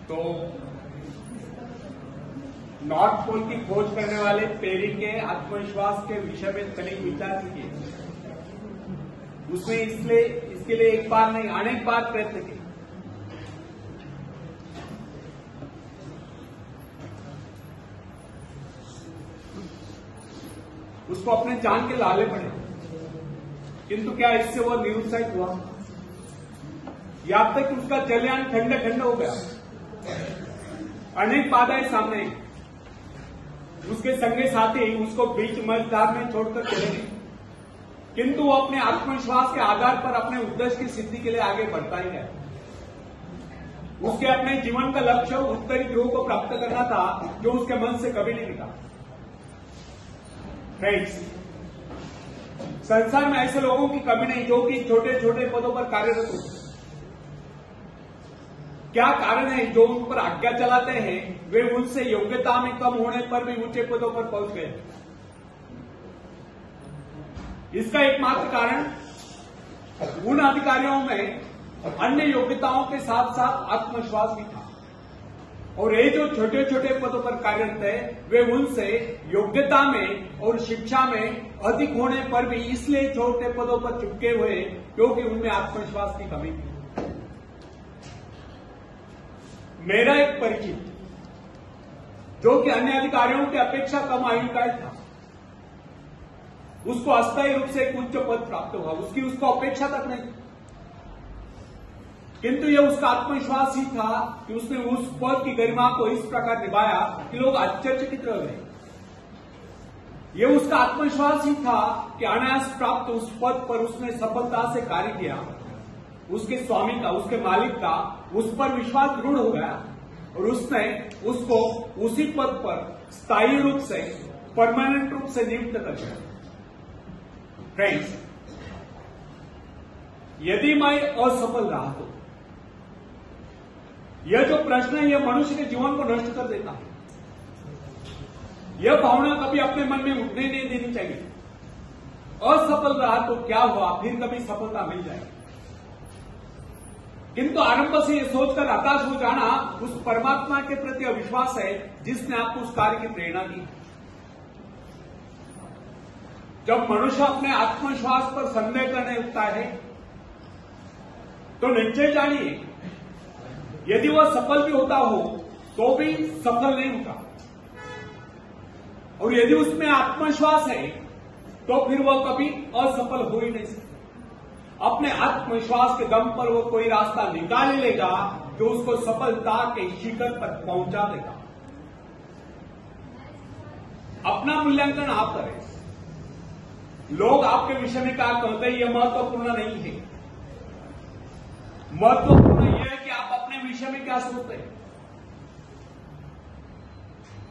तो north pole की खोज करने वाले पेरी के आत्मविश्वास के विषय में तनिक विचार किए। उसने इसके लिए एक बार नहीं अनेक बार प्रयत्न किए। उसको अपने जान के लाले पड़े, किंतु क्या इससे वो निरुत्साहित हुआ? यहां तक कि उसका जलयान खंड खंड हो गया। अनेक बाधाएं सामने, उसके संगे साथी उसको बीच मझधार में छोड़कर चले गए, किंतु वो अपने आत्मविश्वास के आधार पर अपने उद्देश्य की सिद्धि के लिए आगे बढ़ता ही गया। उसके अपने जीवन का लक्ष्य उत्तरी ध्रुव को प्राप्त करना था, जो उसके मन से कभी नहीं निकला। फ्रेंड्स, संसार में ऐसे लोगों की कमी नहीं जो कि छोटे छोटे पदों पर कार्यरत होते। क्या कारण है जो उन पर आज्ञा चलाते हैं वे उनसे योग्यता में कम होने पर भी ऊंचे पदों पर पहुंच गए? इसका एकमात्र कारण उन अधिकारियों में अन्य योग्यताओं के साथ साथ आत्मविश्वास भी था, और ये जो छोटे छोटे पदों पर कार्यरत है वे उनसे योग्यता में और शिक्षा में अधिक होने पर भी इसलिए छोटे पदों पर चिपके हुए क्योंकि उनमें आत्मविश्वास की कमी थी। मेरा एक परिचित जो कि अन्य अधिकारियों की अपेक्षा कम आयु का था, उसको अस्थायी रूप से एक उच्च पद प्राप्त हुआ। उसको अपेक्षा तक नहीं, किंतु यह उसका आत्मविश्वास ही था कि उसने उस पद की गरिमा को इस प्रकार निभाया कि लोग आश्चर्यचकित रह गए। यह उसका आत्मविश्वास ही था कि अनायास प्राप्त उस पद पर उसने सफलता से कार्य किया। उसके स्वामी का, उसके मालिक का उस पर विश्वास दृढ़ हो गया और उसने उसको उसी पद पर स्थायी रूप से, परमानेंट रूप से नियुक्त कर दिया। फ्रेंड्स, यदि मैं असफल रहा तो यह जो प्रश्न है यह मनुष्य के जीवन को नष्ट कर देता है। यह भावना कभी अपने मन में उठने नहीं देनी चाहिए। असफल रहा तो क्या हुआ, फिर कभी सफलता मिल जाएगी। किंतु आरंभ से यह सोचकर हताश हो जाना उस परमात्मा के प्रति अविश्वास है जिसने आपको उस कार्य की प्रेरणा दी। जब मनुष्य अपने आत्मविश्वास पर संदेह करने उठता है तो निश्चय जानिए, यदि वह सफल भी होता हो तो भी सफल नहीं होता, और यदि उसमें आत्मविश्वास है तो फिर वह कभी असफल हो ही नहीं सकता। अपने आत्मविश्वास के दम पर वो कोई रास्ता निकाल लेगा जो उसको सफलता के शिखर पर पहुंचा देगा। अपना मूल्यांकन आप करें। लोग आपके विषय में क्या कहते हैं यह महत्वपूर्ण नहीं है। महत्वपूर्ण यह है कि आप अपने विषय में क्या सोचते हैं।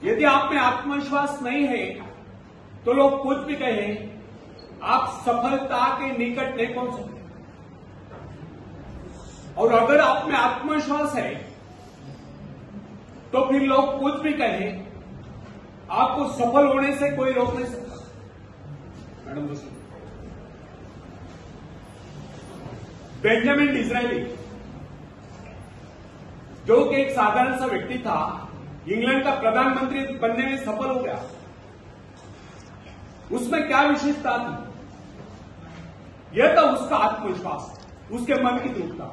यदि आप में आत्मविश्वास नहीं है तो लोग कुछ भी कहें, आप सफलता के निकट नहीं पहुंच सकते। और अगर आप में आत्मविश्वास है तो फिर लोग कुछ भी कहें, आपको सफल होने से कोई रोक नहीं सकता। मैडम बेंजामिन डिज़रायली, जो कि एक साधारण सा व्यक्ति था, इंग्लैंड का प्रधानमंत्री बनने में सफल हो गया। उसमें क्या विशेषता थी? यह था उसका आत्मविश्वास, उसके मन की दृढ़ता,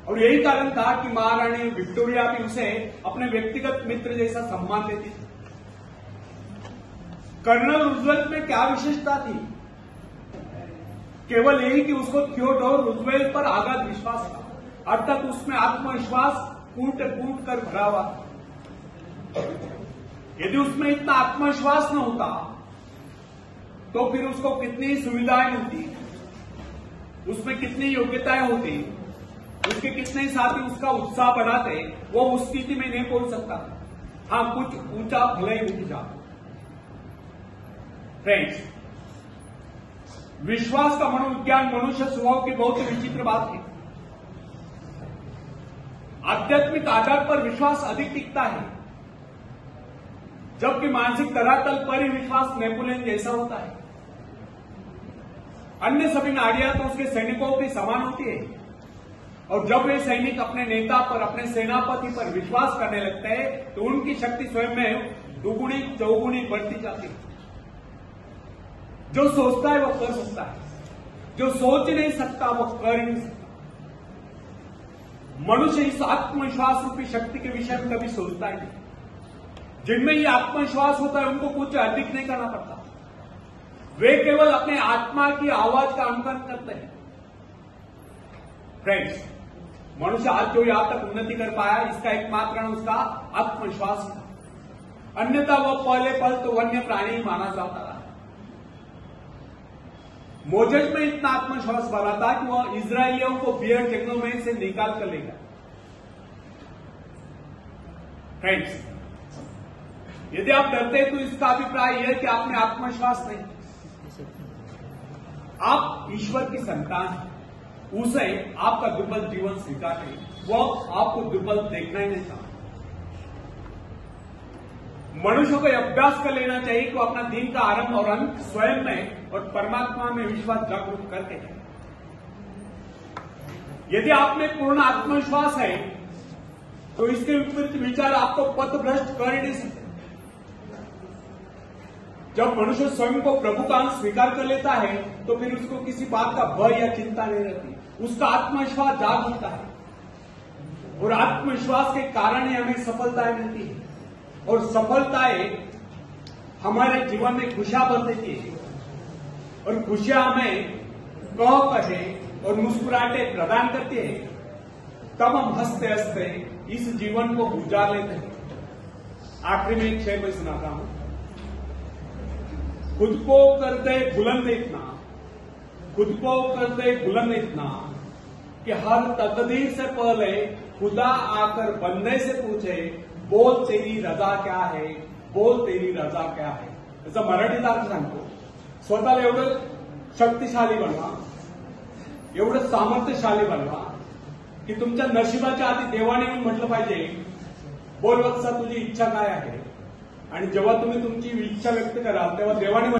और यही कारण था कि महारानी विक्टोरिया भी उसे अपने व्यक्तिगत मित्र जैसा सम्मान देती थी। कर्नल रूजवेल्ट में क्या विशेषता थी? केवल यही कि उसको थियोडोर रूजवेल्ट पर अगाध विश्वास था, अर्थात उसमें आत्मविश्वास कूट कूट कर भरा हुआ था। यदि उसमें इतना आत्मविश्वास न होता तो फिर उसको कितनी सुविधाएं होती, उसमें कितनी योग्यताएं होती, उसके कितने साथी उसका उत्साह बढ़ाते, वो उस स्थिति में नहीं पहुंच सकता। हां, कुछ ऊंचा भले ही उठ जाता। फ्रेंड्स, विश्वास का मनोविज्ञान मनुष्य स्वभाव की बहुत ही विचित्र बात है। आध्यात्मिक आधार पर विश्वास अधिक टिकता है, जबकि मानसिक धरातल पर ही विश्वास नेपोलियन जैसा होता है। अन्य सभी नाड़ियां तो उसके सैनिकों की समान होती है, और जब वे सैनिक अपने नेता पर, अपने सेनापति पर विश्वास करने लगते हैं तो उनकी शक्ति स्वयं में दुगुनी चौगुनी बढ़ती जाती है। जो सोचता है वो कर सकता है, जो सोच नहीं सकता वो कर ही नहीं सकता। मनुष्य इस आत्मविश्वास रूपी शक्ति के विषय में कभी सोचता ही नहीं। जिनमें ये आत्मविश्वास होता है उनको कुछ अधिक नहीं करना पड़ता, वे केवल अपने आत्मा की आवाज का अनुकरण करते हैं। फ्रेंड्स, मनुष्य आज जो यहां तक उन्नति कर पाया, इसका एकमात्र कारण उसका आत्मविश्वास था। अन्यथा वह पहले पल तो वन्य प्राणी ही माना जाता रहा। मोजेस में इतना आत्मविश्वास भरा था कि वह इजरायलियों को बियर जंगलों में से निकाल कर ले गया। फ्रेंड्स, यदि आप डरते हैं तो इसका अभिप्राय यह है कि आप में आत्मविश्वास नहीं। आप ईश्वर की संतान हैं, उसे आपका दुर्बल जीवन स्वीकार नहीं, वह आपको दुर्बल देखना ही नहीं चाहता। मनुष्य को यह अभ्यास कर लेना चाहिए कि अपना दिन का आरंभ और अंत स्वयं में और परमात्मा में विश्वास जागरूक करके है। यदि आप में पूर्ण आत्मविश्वास है तो इसके विपरीत विचार आपको पथभ्रष्ट कर ही नहीं सकते। जब मनुष्य स्वयं को प्रभु का अंश स्वीकार कर लेता है तो फिर उसको किसी बात का भय या चिंता नहीं रहती, उसका आत्मविश्वास जाग उठता है और आत्मविश्वास के कारण ही हमें सफलताएं मिलती है और सफलताएं हमारे जीवन में खुशियां भर देती है और खुशियां हमें कहे और मुस्कुराहटे प्रदान करती है। तब हम हंसते हंसते इस जीवन को गुजार लेते हैं। आखिरी में एक शेर मैं सुनाता हूं। खुद को कर दे बुलंद इतना, खुद को कर दे बुलंद इतना कि हर तकदीर से पहले खुदा आकर बंदे से पूछे, बोल तेरी रजा क्या है, बोल तेरी रजा क्या है। त्याचा मराठीत अर्थ सांगतो, स्वतःला एवढं शक्तिशाली बनवा, एवढं सामर्थ्यशाली बनवा की तुमच्या नशिबाच्या आधी देवाने येऊन म्हटलं पाहिजे, बोल वत्सा तुझी इच्छा काय आहे। आणि जेव्हा तुम्ही तुमची इच्छा व्यक्त कराल तेव्हा देवाने